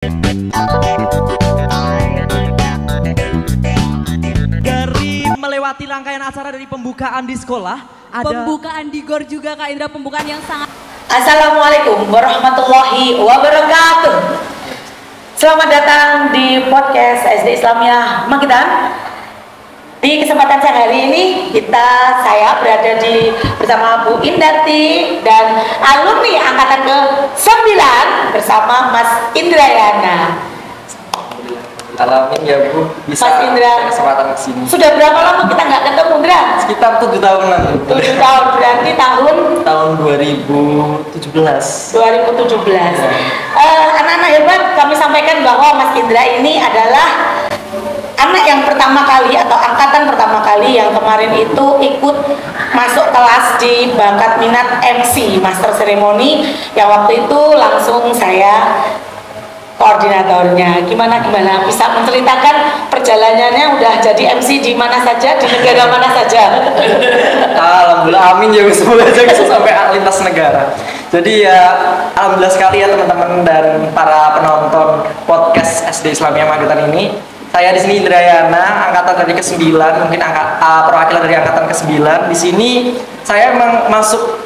Dari melewati rangkaian acara dari pembukaan di sekolah, ada pembukaan di GOR juga Kak Indra, pembukaan yang sangat. Assalamualaikum warahmatullahi wabarakatuh. Selamat datang di podcast SD Islamiyah Magetan. Di kesempatan siang hari ini saya berada bersama Bu Indati dan alumni angkatan ke-9 bersama Mas Indrayana. Alamin ya Bu, bisa Mas Indra, kesempatan kesini. Sudah berapa lama kita nggak ketemu, Indra? Sekitar 7 tahunan. 7 tahun, berarti tahun 2017. 2017. Anak-anak hebat, kami sampaikan bahwa Mas Indra ini adalah anak yang pertama kali atau angkatan pertama kali yang kemarin itu ikut masuk kelas di bakat minat MC Master Ceremony, yang waktu itu langsung saya koordinatornya. Gimana bisa menceritakan perjalanannya, udah jadi MC di mana saja, di negara mana saja? Alhamdulillah, amin ya, semoga aja bisa sampai lintas negara. Jadi ya alhamdulillah sekali ya teman-teman dan para penonton podcast SD Islamiyah Magetan ini. Saya di sini Indrayana, angkatan dari ke-9, mungkin perwakilan dari angkatan ke-9. Di sini saya emang masuk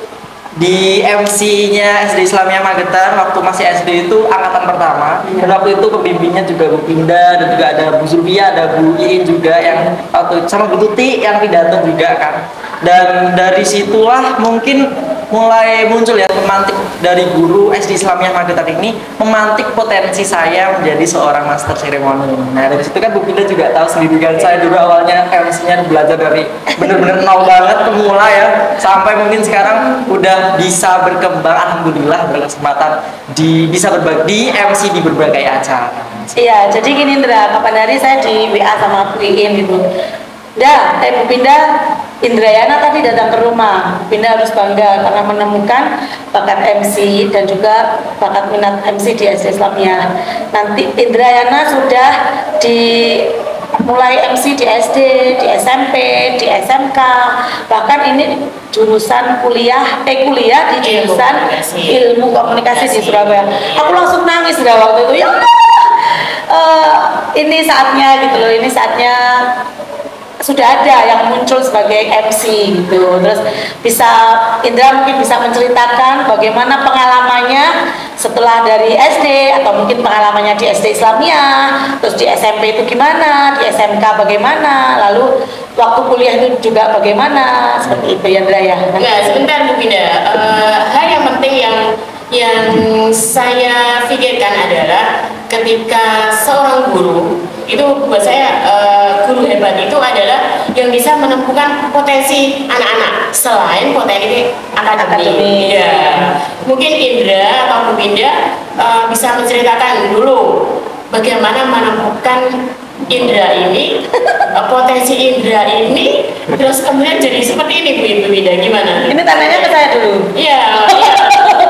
di MC-nya SD Islamiyah Magetan waktu masih SD itu angkatan pertama. Dan waktu itu pembimbingnya juga Bu Pinda, dan juga ada Bu Zulfia, ada Bu Iin juga yang waktu sama Bu Tuti yang pidato juga kan. Dan dari situlah mungkin mulai muncul ya pemantik dari guru SD Islamiyah Magetan ini, memantik potensi saya menjadi seorang master ceremony. Nah dari situ kan Bu Pinda juga tahu sendiri kan, saya dulu awalnya MC-nya belajar dari bener-bener nol banget, pemula ya, sampai mungkin sekarang udah bisa berkembang, alhamdulillah berkesempatan bisa berbagi MC di berbagai acara. Iya, jadi gini Indra, kapan hari saya di WA sama Bu Iin gitu. Bu Pinda, Indrayana tadi datang ke rumah. Bu Pinda harus bangga karena menemukan bakat MC dan juga bakat minat MC di SD Islamiyah. Nanti Indrayana sudah mulai MC di SD, di SMP, di SMK, bahkan ini jurusan kuliah di jurusan ilmu komunikasi di Surabaya. Aku langsung nangis waktu itu, ya Allah, ini saatnya gitu loh, ini saatnya sudah ada yang muncul sebagai MC gitu. Terus Indra mungkin bisa menceritakan bagaimana pengalamannya setelah dari SD, atau mungkin pengalamannya di SD Islamiyah, terus di SMP itu gimana, di SMK bagaimana, lalu waktu kuliah itu juga bagaimana, seperti itu ya Indra ya. Enggak, sebentar Bu Pinda. Hal yang penting yang saya pikirkan adalah ketika seorang guru itu, buat saya guru hebat itu adalah yang bisa menemukan potensi anak-anak selain potensi akademik. Ya. Mungkin Indra atau Bu Pinda bisa menceritakan dulu bagaimana menemukan Indra ini, potensi Indra ini, terus kemudian jadi seperti ini Bu Pinda, gimana? Ini tanyanya ke saya dulu. Iya.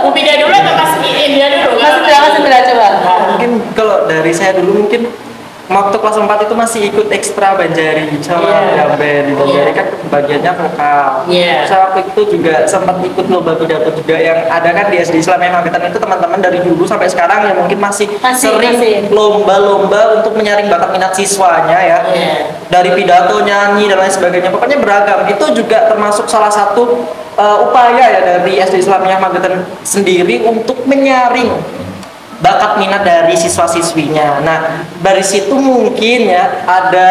Bu Pinda dulu atau Mas Indra dulu? Mas Indra coba. Mungkin kalau dari saya dulu, mungkin waktu kelas 4 itu masih ikut ekstra Banjari sama drum band. Di Banjari kan bagiannya vokal. Saya waktu itu juga sempat ikut lomba pidato juga yang ada kan di SD Islamiyah Magetan itu, teman-teman dari dulu sampai sekarang yang mungkin masih sering lomba-lomba untuk menyaring bakat minat siswanya ya. Dari pidato, nyanyi dan lain sebagainya, pokoknya beragam. Itu juga termasuk salah satu upaya ya dari SD Islamiyah Magetan sendiri untuk menyaring bakat minat dari siswa-siswinya. Nah, dari situ mungkin ya ada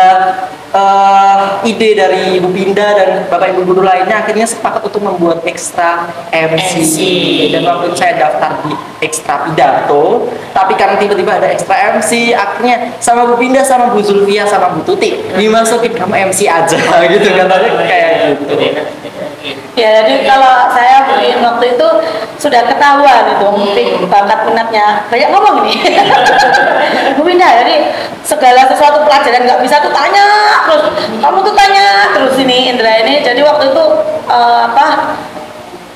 ide dari Bu Pinda dan Bapak Ibu guru lainnya akhirnya sepakat untuk membuat ekstra MC. Dan waktu itu saya daftar di ekstra pidato, tapi karena tiba-tiba ada ekstra MC, akhirnya sama Bu Pinda, sama Bu Zulfia, sama Bu Tuti dimasukin, kamu MC aja gitu, katanya kayak gitu. Ya, jadi kalau saya waktu itu sudah ketahuan itu bakat minatnya, banyak ngomong ini. Bu Pinda, jadi segala sesuatu pelajaran nggak bisa tuh tanya terus, kamu tuh tanya terus ini Indra ini. Jadi waktu itu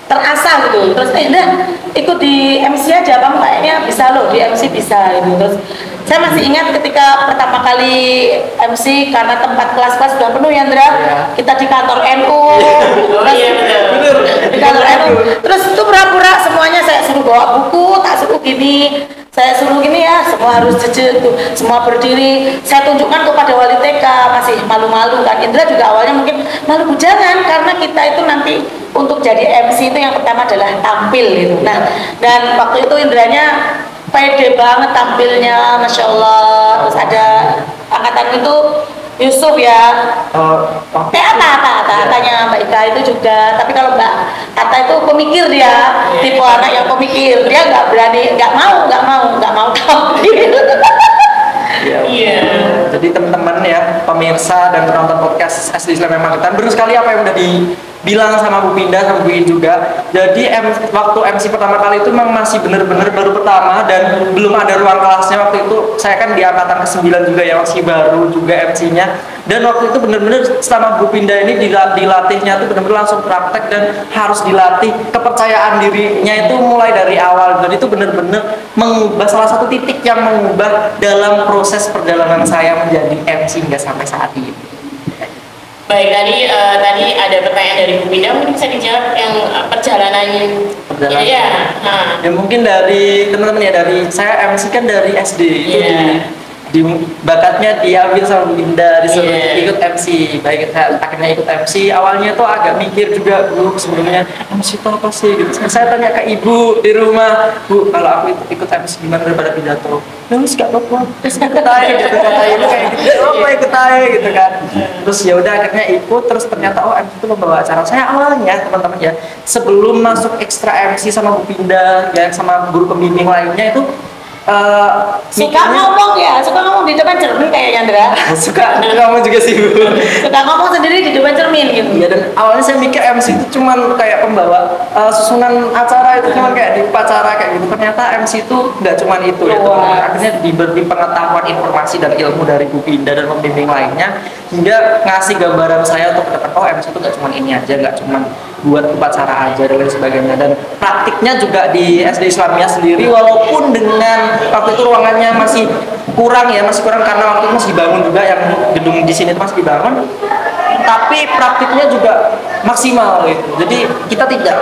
terasah gitu. Terus ikut di MC aja, kamu kayaknya bisa loh di MC bisa gitu. Terus saya masih ingat ketika pertama kali MC, karena tempat kelas-kelas sudah penuh ya Indra, kita di kantor NU, di kantor NU. Terus itu pura-pura semuanya saya suruh bawa buku, tak suruh gini. saya suruh gini ya, semua harus jejak tuh, semua berdiri. Saya tunjukkan kepada wali TK, masih malu-malu kan. Indra juga awalnya mungkin malu, jangan, karena kita itu nanti untuk jadi MC itu yang pertama adalah tampil gitu. Nah, dan waktu itu Indranya pede banget tampilnya, Masya Allah. Terus ada angkatan itu Yusuf ya, Atanya Mbak Ika itu juga. Tapi kalau Mbak Ata itu pemikir, dia tipe anak yang pemikir, dia nggak berani, nggak mau tampil. Iya. Jadi teman-teman ya, pemirsa dan penonton podcast SD Islam Magetan, benar sekali apa yang udah dibilang sama Bu Pinda sama Bu In juga. Jadi waktu MC pertama kali itu memang masih bener-bener baru pertama dan belum ada ruang kelasnya. Waktu itu saya kan di angkatan ke-9 juga ya, masih baru juga MC-nya. Dan waktu itu bener-bener selama Bu Pinda ini dilatihnya tuh bener-bener langsung praktek dan harus dilatih kepercayaan dirinya itu mulai dari awal. Dan itu bener-bener mengubah, salah satu titik yang mengubah dalam proses perjalanan saya menjadi MC hingga sampai saat ini. Baik, tadi ada pertanyaan dari Bu Pinda, mungkin bisa dijawab yang perjalanannya. Iya. Ya mungkin dari teman-teman ya, dari saya MC kan dari SD itu di bakatnya diambil sama Bu Pinda, disuruh ikut MC. Baik, saya akhirnya ikut MC. Awalnya tuh agak mikir juga Bu, sebelumnya MC itu apa sih gitu. Saya tanya ke ibu di rumah, Bu, kalau aku ikut MC gimana daripada pidato? Terus gak apa-apa, terus ikut aja gitu, kata ibu kayak gitu, apa ikut aja gitu kan. Terus ya udah akhirnya ikut, terus ternyata MC itu membawa acara. Saya awalnya teman-teman ya, sebelum masuk ekstra MC sama Bu Pinda ya, sama guru pembimbing lainnya itu suka ngomong di depan cermin kayaknya, Andra. Suka ngomong juga sih Bu. Suka ngomong sendiri di depan cermin gitu. Iya, dan awalnya saya mikir MC itu cuman kayak pembawa susunan acara, itu cuman kayak di upacara kayak gitu. Ternyata MC itu nggak cuman itu ya teman-teman. Akhirnya diberi pengetahuan, informasi dan ilmu dari Bu Pinda dan pembimbing lainnya, hingga ngasih gambaran saya untuk ke depan, oh MC itu nggak cuman ini aja, nggak cuman buat upacara aja dan lain sebagainya. Dan praktiknya juga di SD Islamiyah sendiri, walaupun dengan waktu itu ruangannya masih kurang karena waktu itu masih dibangun juga, yang gedung di sini masih dibangun, tapi praktiknya juga maksimal gitu. Jadi kita tidak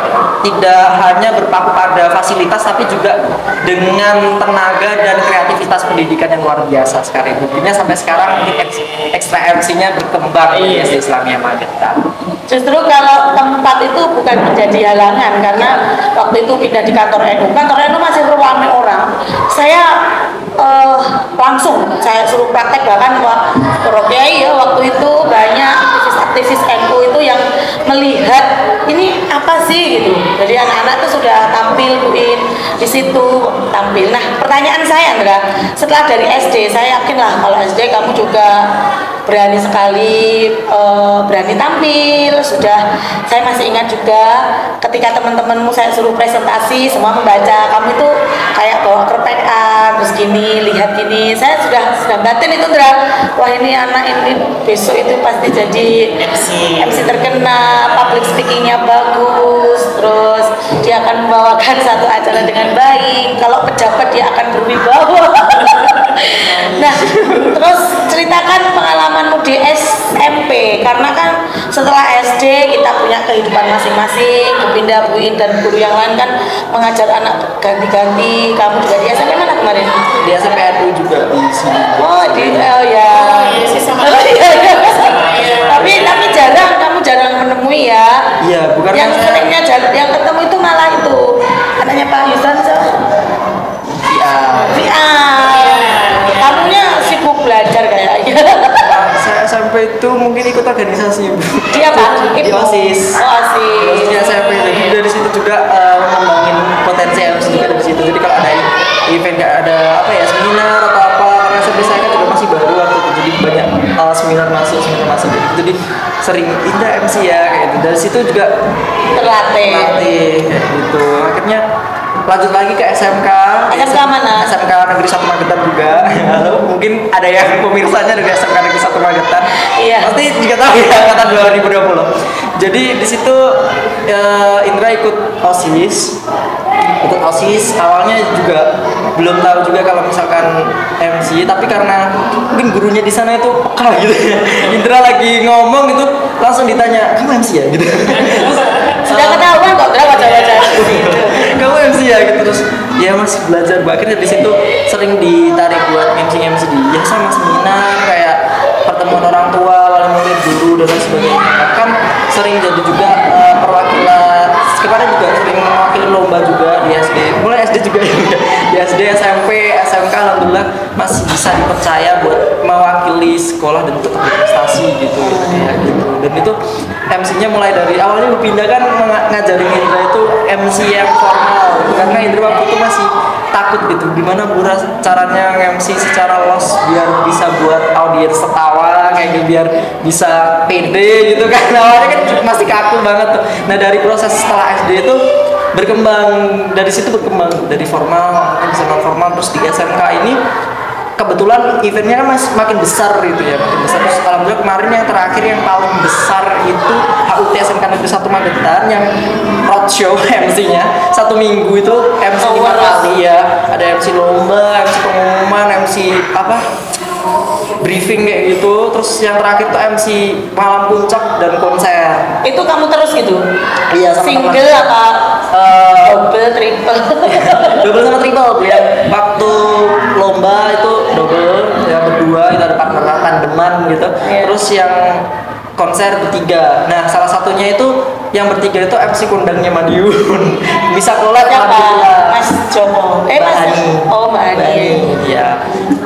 hanya berpaku pada fasilitas, tapi juga dengan tenaga dan kreativitas pendidikan yang luar biasa sekarang. Buktinya sampai sekarang ekstra MC-nya berkembang di SD Islamiyah Magetan. Justru kalau tempat itu bukan menjadi halangan, karena waktu itu pindah di kantor NU masih ramai orang. Saya langsung saya suruh praktek, bahkan Kiai ya waktu itu banyak aktivis NU itu yang melihat ini apa sih gitu. Jadi anak-anak itu sudah tampil, Buin di situ tampil. Nah, pertanyaan saya, Andra, setelah dari SD, saya yakin lah kalau SD kamu juga berani sekali, berani tampil. Sudah, saya masih ingat juga ketika teman-temanmu saya suruh presentasi, semua membaca, kamu itu kayak bawa kerpekan, terus gini, lihat gini. Saya sudah batin itu, Andra. Wah, ini anak ini besok itu pasti jadi MC terkenal, public speakingnya bagus, terus dia akan membawakan satu acara dengan baik. Kalau pejabat dia akan berwibawa. Nah, terus ceritakan pengalamanmu di SMP, karena kan setelah SD kita punya kehidupan masing-masing. Bu Pinda, Bu In, dan guru yang lain kan mengajar anak ganti-ganti. Kamu juga di SMP mana kemarin? Di SMP NU juga di sini. Tapi kamu jarang menemui ya. Iya, bukan yang seringnya yang ketemu itu malah itu anaknya Pak Yusan. Kamunya sibuk belajar kayaknya. Saya SMP itu mungkin ikut organisasi. Dia apa? Di OSIS. OSIS SMP. Jadi dari situ juga mengembangin potensi MC juga dari situ. Jadi kalau ada event, nggak ada seminar atau apa, karena SMP saya kan juga masih baru waktu itu, jadi banyak seminar masuk gitu. Jadi sering Indah MC ya kayak gitu. Dari situ juga terlatih kayak gitu. Akhirnya lanjut lagi ke SMK. SMK mana? SMK Negeri 1 Magetan juga. Halo, mungkin ada yang pemirsanya dari SMK Negeri 1 Magetan. Iya. Pasti juga tahu ya, angkatan 2020. Jadi di situ Indra ikut OSIS. Awalnya juga belum tahu juga kalau misalkan MC, tapi karena mungkin gurunya di sana itu peka gitu ya. Indra lagi ngomong gitu langsung ditanya, "Kamu MC ya?" gitu. Sudah ketahuan kok, Indra baca-baca gitu. "Kamu MC ya gitu. Terus ya masih belajar, akhirnya di situ sering ditarik buat MC di ya sama seminar kayak pertemuan orang tua, wali murid, guru dan lain sebagainya. Bahkan sering jadi juga perwakilan, kemarin juga sering mewakili lomba juga di SD, mulai SD juga ya, di SD, SMP, SMK, alhamdulillah masih bisa dipercaya buat mewakili sekolah dan tetap berprestasi gitu ya gitu. Dan itu MC-nya mulai dari awalnya berpindah kan ngajarin Indra itu MC yang formal gitu, karena Indra waktu itu masih takut gitu gimana Buras caranya MC secara los biar bisa buat audiens tertawa kayak gitu, biar bisa pede gitu kan. Awalnya kan masih kaku banget tuh. Nah dari proses setelah SD itu berkembang, dari situ berkembang dari formal mungkin bisa non formal, terus di SMK ini kebetulan eventnya kan masih makin besar gitu ya, makin besar. Terus alhamdulillah kemarin yang terakhir yang paling besar itu HUT SMK Negeri 1 Magetan yang roadshow MC-nya 1 minggu itu MC 5 kali ya, ada MC lomba, MC pengumuman, MC apa briefing kayak gitu. Terus yang terakhir tuh MC malam puncak dan konser. Itu kamu terus gitu? Iya, sama single apa double, triple? Double sama triple ya. Waktu lomba itu double, yang berdua itu ada partneran tandeman gitu. Iya. Terus yang konser bertiga. Nah, salah satunya itu yang bertiga itu MC kondangnya Madiun. Bisa collab alhamdulillah. Mas Jomo. Mbak Mas. Ani. Oh, Mbak Ani. Iya.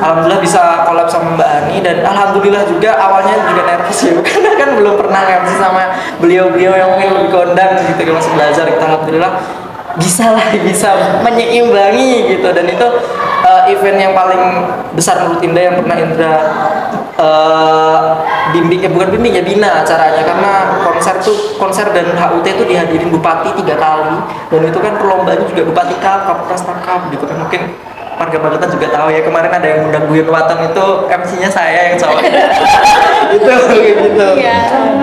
Alhamdulillah bisa collab sama Mbak Ani, dan alhamdulillah juga awalnya juga nervous ya karena kan belum pernah MC sama beliau-beliau yang mungkin lebih kondang gitu, kan masih belajar gitu. Alhamdulillah bisa menyeimbangi gitu. Dan itu event yang paling besar menurut Indra yang pernah Indra bimbing, bukan bimbing ya, bina acaranya, karena konser dan HUT itu dihadirin bupati 3 kali, dan itu kan perlombaan juga bupati Kapolres Tangkap gitu kan. Mungkin warga Magetan juga tahu ya, kemarin ada yang undang Guyon Watang itu MC-nya saya yang cowok. Itu gitu. Iya.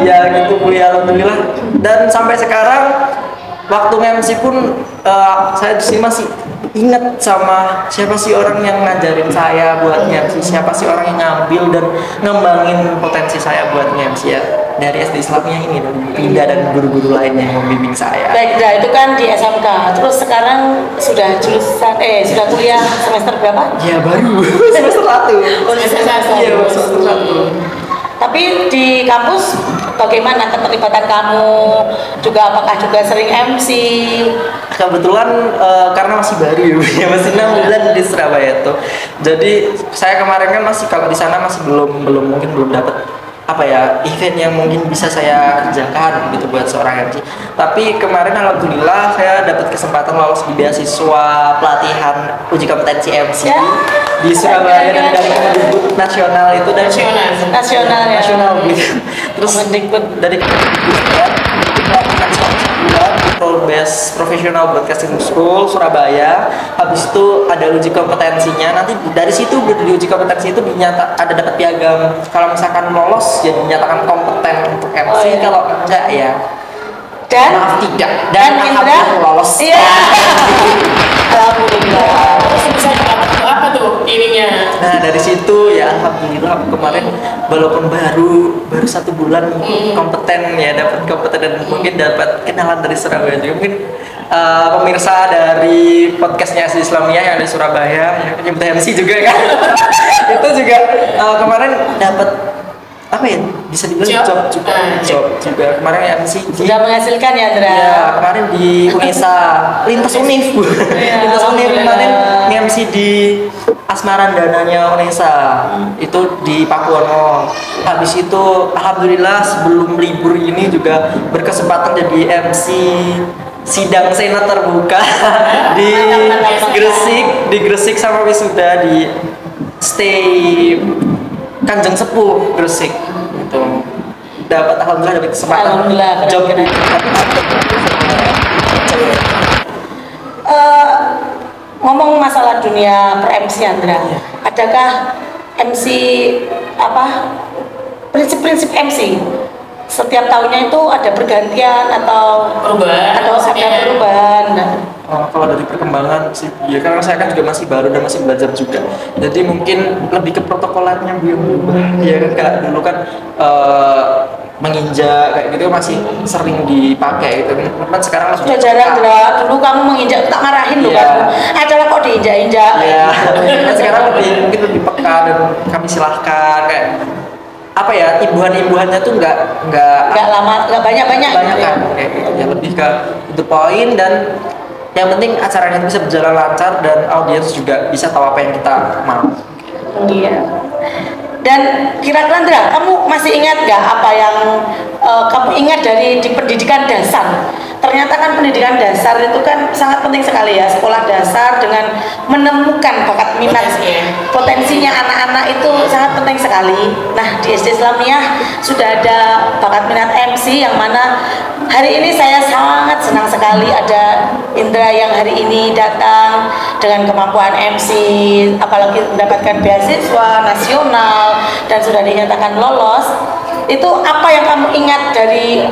Ya gitu Bu ya, alhamdulillah. Dan sampai sekarang waktu MC pun saya di sini masih ingat sama siapa sih orang yang ngajarin saya buat MC, siapa sih orang yang ngambil dan ngembangin potensi saya buat MC ya, dari SD Islamiyah ini dan Pindah dan guru-guru lainnya yang membimbing saya. Baik, nah itu kan di SMK. Terus sekarang sudah sudah kuliah semester berapa? Ya baru semester 1. Semester 1. Iya, semester 1. Tapi di kampus bagaimana keterlibatan kamu? Juga apakah juga sering MC? Kebetulan karena masih baru ya, masih 6 bulan di Surabaya tuh. Jadi saya kemarin kan masih, kalau di sana masih mungkin belum dapat apa ya event yang mungkin bisa saya kerjakan gitu buat seorang MC. Tapi kemarin alhamdulillah saya dapat kesempatan lolos di beasiswa pelatihan uji kompetensi MC Ya. di Surabaya dan dari Kemendikbud nasional itu, dan Nasional ya. nasional gitu. Terus Kemendikbud. dari Best Professional Broadcasting School Surabaya. Habis itu ada uji kompetensinya. Nanti dari situ di uji kompetensi itu ada dapat piagam. Kalau misalkan lolos ya dinyatakan kompeten untuk MC. Oh, iya. Kalau enggak ya Dan maaf tidak. dan Indra alhamdulillah lolos. Iya. Alhamdulillah. Terus bisa dapat apa tuh ininya? Nah dari situ ya alhamdulillah aku kemarin walaupun baru 1 bulan kompeten ya, dapat kompeten dan mungkin dapat kenalan dari Surabaya juga. Mungkin pemirsa dari podcastnya SD Islamiyah yang ada di Surabaya yang nyebut MC juga kan itu juga kemarin dapat apa ya, bisa dibilang job juga kemarin MC di, Sudah menghasilkan ya, Indra? ya kemarin di Unesa lintas univ lintas univ kemarin MC di Asmaran Dananya Unesa itu di Pakuwono. Habis itu alhamdulillah sebelum libur ini juga berkesempatan jadi MC sidang senat terbuka di Gresik sama wisuda di stay Kanjeng Sepuh Gresik gitu. Alhamdulillah dapat kesempatan Alhamdulillah, job keren. Ngomong masalah dunia per-MC Andra, adakah MC prinsip-prinsip MC setiap tahunnya itu ada pergantian atau Perubahan, ada maksudnya. perubahan? Kalau dari perkembangan sih, ya karena saya kan juga masih baru dan masih belajar juga. Jadi mungkin lebih ke protokolernya Bu yang berubah. Ya kan kayak dulu kan menginjak kayak gitu masih sering dipakai gitu kan sekarang Sudah jarang, Dra. Dulu kamu menginjak, tak marahin loh kamu. Acara kok diinjak-injak. Iya. Kan sekarang mungkin lebih peka dan kami silahkan kayak apa ya, imbuhan-imbuhannya tuh nggak lama, nggak banyak-banyak banyak gitu ya. kan kayak gitu. Yang lebih ke the point, dan yang penting acaranya bisa berjalan lancar dan audiens juga bisa tahu apa yang kita mau. Iya. Dan kira-kira Ndra, kamu masih ingat nggak apa yang kamu ingat dari di pendidikan dasar? Ternyata kan pendidikan dasar itu kan sangat penting sekali ya, sekolah dasar dengan menemukan bakat minat potensinya anak-anak itu sangat penting sekali. Nah, di SD Islamiyah sudah ada bakat minat MC yang mana hari ini saya sangat senang sekali ada Indra yang hari ini datang dengan kemampuan MC, apalagi mendapatkan beasiswa nasional dan sudah dinyatakan lolos. Itu apa yang kamu ingat dari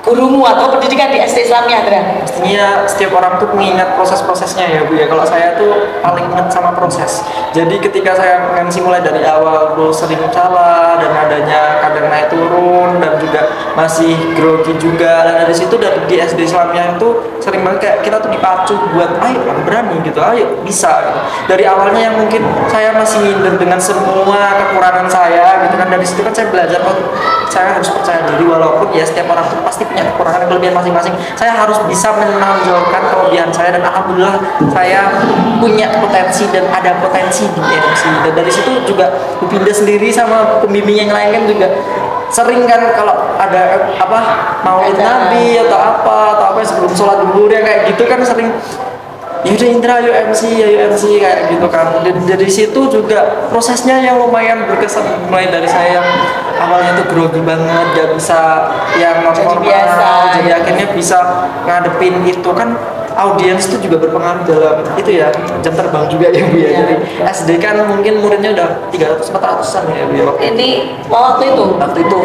gurumu atau pendidikan di SD Islamiyah, Indra? Pastinya setiap orang tuh mengingat proses-prosesnya ya Bu ya. Kalau saya tuh paling ingat sama proses. Jadi ketika saya MC mulai dari awal tuh sering salah dan nadanya kadang naik turun dan juga masih grogi juga, dan dari situ dari di SD Islamiyah itu sering banget kayak kita tuh dipacu buat ayo berani gitu, ayo bisa gitu. Dari awalnya yang mungkin saya masih minder dengan semua kekurangan saya gitu kan, dari situ kan saya belajar oh, saya harus percaya diri walaupun ya setiap orang tuh pasti punya kekurangan dan kelebihan masing-masing. Saya harus bisa menonjolkan kelebihan saya, dan alhamdulillah saya punya potensi dan ada potensi di MC. Dan dari situ juga Bupinda sendiri sama pembimbing yang lain kan juga sering kan kalau ada apa maulid Nabi atau apa sebelum sholat zuhur ya kayak gitu kan sering yaudah Indra ayo MC kayak gitu kan. Dan dari situ juga prosesnya yang lumayan berkesan, mulai dari saya yang awalnya tuh grogi banget gak bisa yang normal biasa, jadi akhirnya bisa ngadepin itu kan. Audiens itu juga berpengaruh dalam itu ya, jam terbang juga ya Bu ya. Jadi SD kan mungkin muridnya udah 300-400an ya Bu ya waktu Ini waktu itu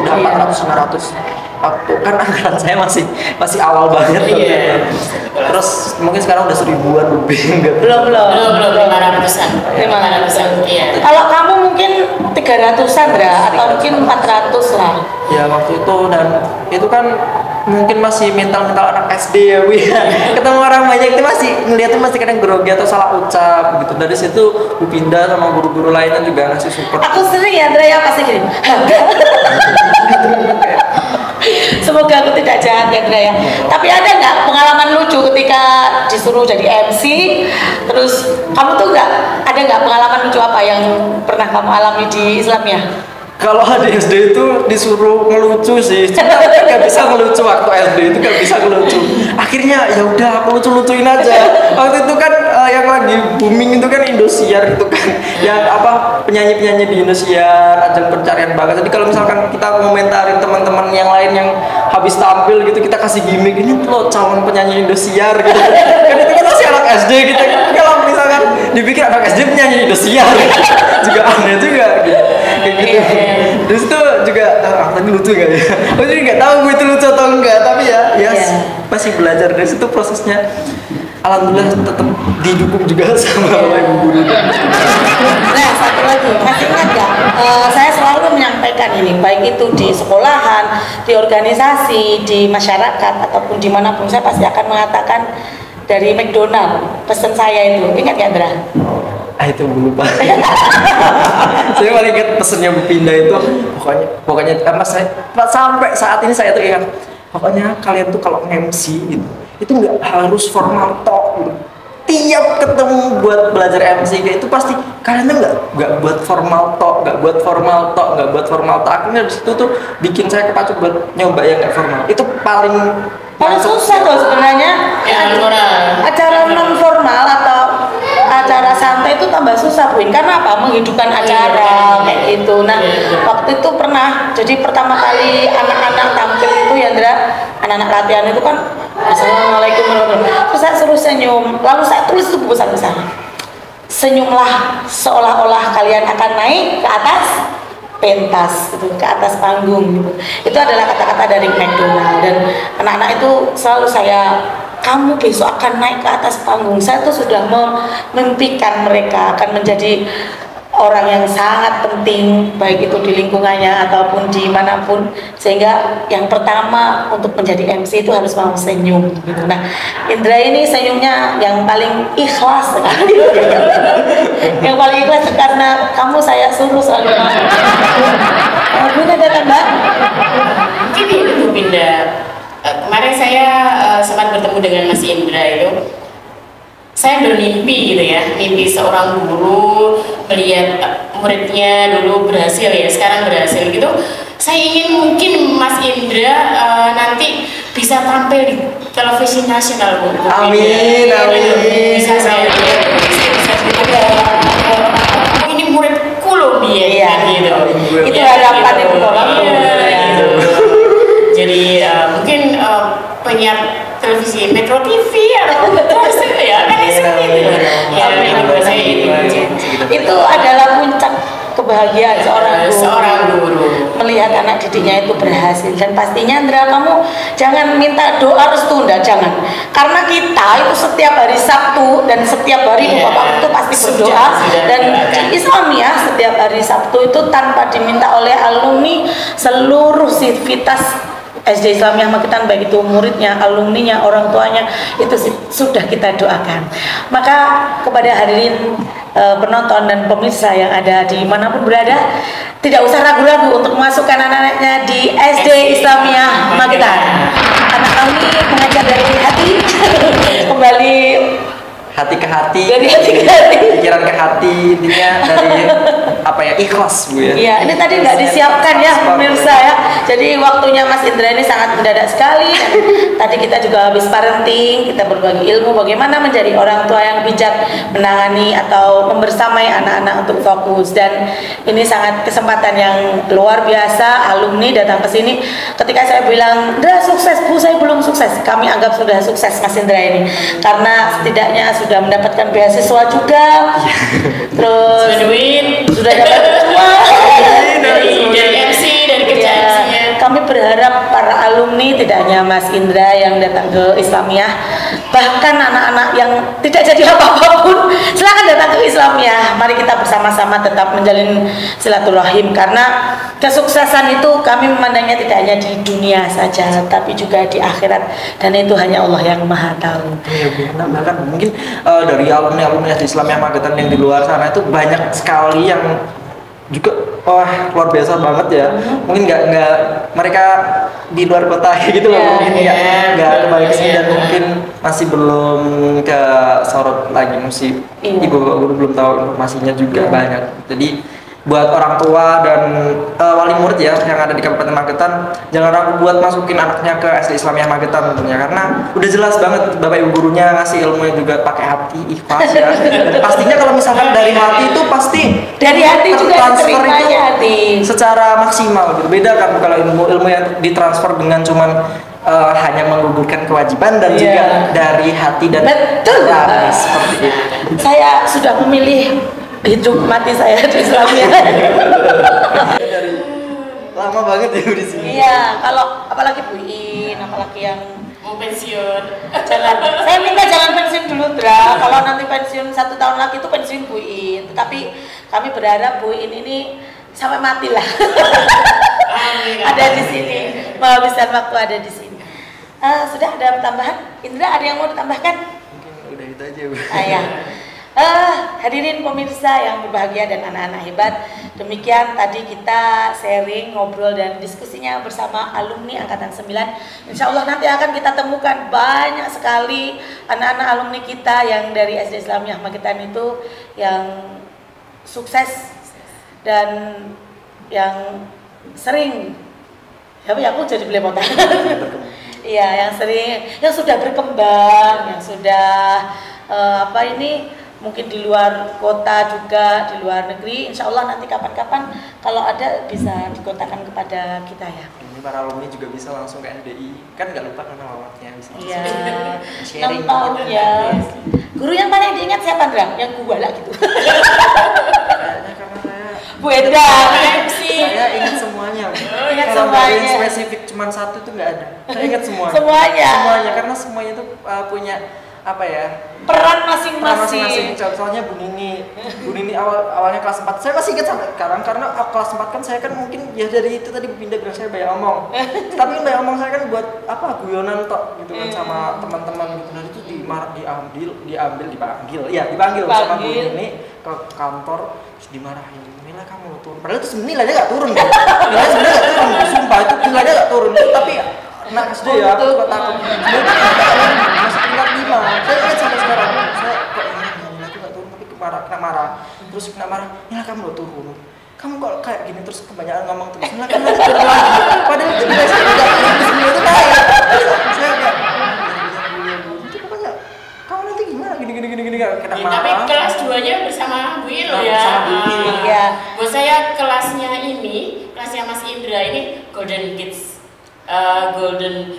udah 400-500 waktu kan anggaran saya masih awal banget terus mungkin sekarang udah 1000-an lebih enggak belum 500-an iya. Kalau kamu mungkin 300-an, Dra, atau mungkin 400 lah ya waktu itu. Dan itu kan mungkin masih mental anak SD ya Bu ya. Ketemu orang banyak itu masih ngeliatnya masih kadang grogi atau salah ucap gitu. Dari situ Bu Pinda sama guru-guru lainnya juga ngasih support. aku sering ya, Dra, ya pasti gini semoga aku tidak jahat ya, Dra, ya. Tapi ada nggak pengalaman lucu ketika disuruh jadi MC, terus kamu tuh ada nggak pengalaman lucu apa yang pernah kamu alami di Islamiyah? Kalau di SD itu disuruh ngelucu sih, cuma nggak bisa ngelucu waktu SD itu nggak bisa ngelucu. Akhirnya ya udah aku lucuin aja. Waktu itu kan yang lagi booming itu kan Indosiar itu kan, yang apa penyanyi di Indosiar, ajang pencarian bakat. Jadi kalau misalkan kita komentarin teman-teman yang lain yang habis tampil gitu, kita kasih gimmick ini loh calon penyanyi Indosiar gitu. Kan itu kan masih anak SD gitu. Kalau misalkan dipikir anak SD penyanyi Indosiar juga aneh juga gitu. Kayak gitu. Terus itu juga tadi lucu gak ya? Aku juga nggak tahu gue itu lucu atau enggak, tapi ya masih belajar dari situ prosesnya. Alhamdulillah tetap didukung juga sama ibu guru. Nah, satu lagi, masih ingat nggak? Saya selalu menyampaikan ini, baik itu di sekolahan, di organisasi, di masyarakat ataupun dimanapun, saya pasti akan mengatakan dari McDonald pesan saya itu, ingat ya, Dra? Itu lupa. Saya paling ingat pesennya Bu Pinda itu pokoknya sampai saat ini saya tuh ingat, pokoknya kalian tuh kalau MC gitu itu nggak harus formal talk gitu. Tiap ketemu buat belajar MC kayak itu pasti kalian tuh nggak buat formal talk. Akhirnya dari situ tuh bikin saya kepacu buat nyoba yang nggak formal. Itu paling susah loh sebenarnya. Acara non formal atau acara santai itu tambah susah, Bu, karena apa? Menghidupkan acara kayak gitu. Nah, waktu itu pernah, jadi pertama kali anak-anak tampil itu ya, Ndra, anak-anak latihan itu kan Assalamualaikum warahmatullahi wabarakatuh. Terus saya suruh senyum, lalu saya tulis itu besar-besar. Senyumlah seolah-olah kalian akan naik ke atas pentas, gitu, ke atas panggung gitu. Itu adalah kata-kata dari McDonald, dan anak-anak itu selalu kamu besok akan naik ke atas panggung. Saya tuh sudah memimpikan mereka akan menjadi orang yang sangat penting baik itu di lingkungannya ataupun dimanapun, sehingga yang pertama untuk menjadi MC itu harus mau senyum gitu. Nah, Indra ini senyumnya yang paling ikhlas sekali. Yang paling ikhlas karena kamu saya suruh selalu. Bunda ada tambah? Mungkin ini Bu Binda, kemarin saya sempat bertemu dengan Mas Indra itu. Saya bermimpi gitu ya, mimpi seorang guru melihat muridnya dulu berhasil ya, sekarang berhasil gitu. Saya ingin mungkin Mas Indra nanti bisa tampil di televisi nasional, Bu. Amin, amin. Bisa saya ini muridku loh dia, Iya. gitu. Itu Ya, harapan gitu. Ibu Bapak. Iya, gitu. Jadi mungkin penyiar televisi Metro TV atau Trans ya kan seperti itu. Ya, itu saya Itu adalah puncak kebahagiaan seorang guru melihat anak didiknya itu berhasil. Dan pastinya Indra, kamu jangan minta doa restu, jangan, karena kita itu setiap hari Sabtu dan setiap hari Iya. Bapak itu pasti berdoa. Sudah Dan doakan. di Islamiyah setiap hari Sabtu itu tanpa diminta oleh alumni, seluruh sivitas SD Islamiyah Magetan, baik itu muridnya, alumninya, orang tuanya, itu sudah kita doakan. Maka kepada hadirin penonton dan pemirsa yang ada dimanapun berada, tidak usah ragu-ragu untuk memasukkan anak-anaknya di SD Islamiyah Magetan. Anak kami mengajar dari hati, kembali Hati ke hati, dari hati ke hati. pikiran ke hati, intinya dari apa ya, ikhlas Bu ya. Iya, ini tadi nggak disiapkan ya pemirsa ya. Jadi waktunya Mas Indra ini sangat mendadak sekali. Dan tadi kita juga habis parenting, kita berbagi ilmu bagaimana menjadi orang tua yang bijak menangani atau membersamai anak-anak untuk fokus. Dan ini sangat kesempatan yang luar biasa. Alumni datang ke sini. Ketika saya bilang, Indra sukses Bu, saya belum sukses. Kami anggap sudah sukses Mas Indra ini, karena setidaknya sudah mendapatkan beasiswa juga. Terus duit sudah dapat uang dari MC dari kerja ya, MC-nya. kami berharap para alumni, tidak hanya Mas Indra yang datang ke Islamiyah, bahkan anak-anak yang tidak jadi apa-apa pun silakan datang ke Islamiyah. Mari kita bersama-sama tetap menjalin silaturahim, karena kesuksesan itu kami memandangnya tidak hanya di dunia saja tapi juga di akhirat, dan itu hanya Allah yang Maha tahu. Iya Bu, nah, bahkan mungkin dari alumni-alumni di Islamiyah Magetan yang di luar sana itu banyak sekali yang juga wah luar biasa banget ya. Mungkin nggak mereka di luar kota gitu loh, mungkin nggak kembali ke sini dan mungkin masih belum ke sorot lagi, masih ibu guru belum tahu informasinya juga banyak. Jadi buat orang tua dan wali murid ya yang ada di Kabupaten Magetan, jangan ragu buat masukin anaknya ke SD Islamiyah Magetan tentunya, karena udah jelas banget Bapak Ibu gurunya ngasih ilmunya juga pakai hati, ikhlas ya. Dan pastinya kalau misalkan dari hati itu pasti Dari hati juga transfer itu diterimanya hati. secara maksimal gitu. Beda kan kalau ilmu yang ditransfer dengan cuman hanya menggugurkan kewajiban dan juga dari hati dan Betul. hati seperti itu. Saya sudah memilih hidup mati saya di Islamiyah. Dari lama banget ya di sini. Iya, kalau apalagi Bu In, apalagi yang Mau pensiun. jangan, saya minta jangan pensiun dulu Dra. Kalau nanti pensiun 1 tahun lagi itu pensiun Bu In. Tetapi kami berharap Bu In ini sampai mati lah. Amin. Ada di sini, menghabiskan waktu ada di sini. Sudah ada tambahan? Indra, ada yang mau ditambahkan? Mungkin udah itu aja Bu. Ayah. Hadirin pemirsa yang berbahagia dan anak-anak hebat, demikian tadi kita sharing, ngobrol dan diskusinya bersama alumni Angkatan 9. Insya Allah nanti akan kita temukan banyak sekali anak-anak alumni kita yang dari SD Islamiyah Magetan itu yang sukses dan yang sering, ya aku jadi belepotan. Iya, yang sering, yang sudah berkembang, yang sudah mungkin di luar kota juga, di luar negeri. Insya Allah nanti kapan-kapan kalau ada bisa dikotakan kepada kita ya. Ini para alumni juga bisa langsung ke NDI, kan nggak lupa nama alamatnya bisa. Iya, Sharing 6 tahun gitu. ya. Guru yang paling diingat siapa, Ndra? Yang gua lah gitu. Kayaknya karena saya Bu Eda. saya ingat semuanya. Ingat Kalau nggak ada yang semuanya. spesifik cuma satu tuh nggak ada. Saya ingat semua. Semuanya. Semuanya karena semuanya tuh punya apa ya? Peran masing-masing. Contohnya Bu Nini awalnya kelas 4. Saya masih ingat sampai sekarang karena kelas 4 kan saya kan mungkin ya dari itu tadi Bu Pinda bilang saya banyak omong. Tapi kan banyak omong saya kan buat apa guyonan tok gitu kan sama teman-teman gitu. Dan itu dipanggil sama Bu Nini ke kantor terus dimarahin. Nilai kamu turun. Padahal itu nilainya nggak turun. Nilainya sebenarnya nggak turun. Sumpah itu nilainya nggak turun. Tapi anak SD ya, aku kok takut. Masih tingkat 5. Saya ingat sampai sekarang. Saya kok nilai aku nggak turun tapi kena marah. Terus kena marah, nilai kamu lo turun. Kamu kok kayak gini terus kebanyakan ngomong terus. Nilai kamu turun lagi. Padahal itu nilai saya udah semua itu naik. Saya kayak itu pokoknya kamu nanti gimana gini kena marah. Tapi kelas 2-nya bersama Bu Ilo ya. Bersama Bu Ilo. Iya. Buat saya kelasnya Mas Indra ini Golden Kids. Golden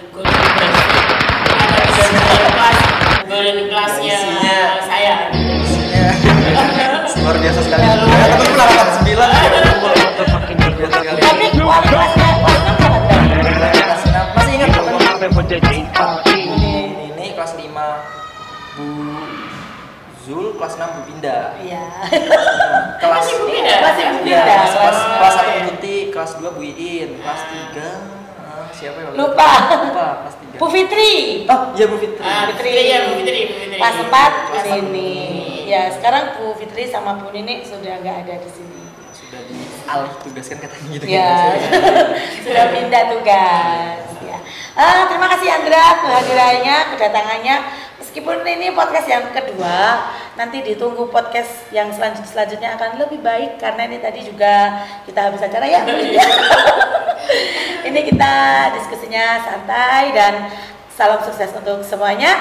kelasnya saya. Luar biasa sekali. Teman-teman 89 luar biasa sekali. Tapi kualitasnya Masih ingat ini kelas 5 Bu Zul, kelas 6 Bu Pinda. Iya. Kelas Bu Pinda. Kelas 1 Bu Tuti, kelas 2 Bu Iin, kelas 3 siapa ya? Lupa. Kelas 3. Bu Fitri. Oh, iya Bu Fitri. Bu Fitri. Kelas 4 di sini. Ya, sekarang Bu Fitri sama Bu Nini sudah nggak ada di sini. Sudah dialih tugaskan katanya gitu. Ya, sudah pindah tugas. Ya. Terima kasih Andra kehadirannya, kedatangannya. Meskipun ini podcast yang kedua, nanti ditunggu podcast yang selanjutnya akan lebih baik karena ini tadi juga kita habis acara ya. Ini kita diskusinya santai dan salam sukses untuk semuanya.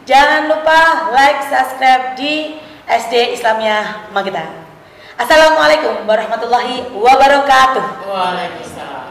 Jangan lupa like, subscribe di SD Islamiyah Magetan. Assalamualaikum warahmatullahi wabarakatuh. Waalaikumsalam.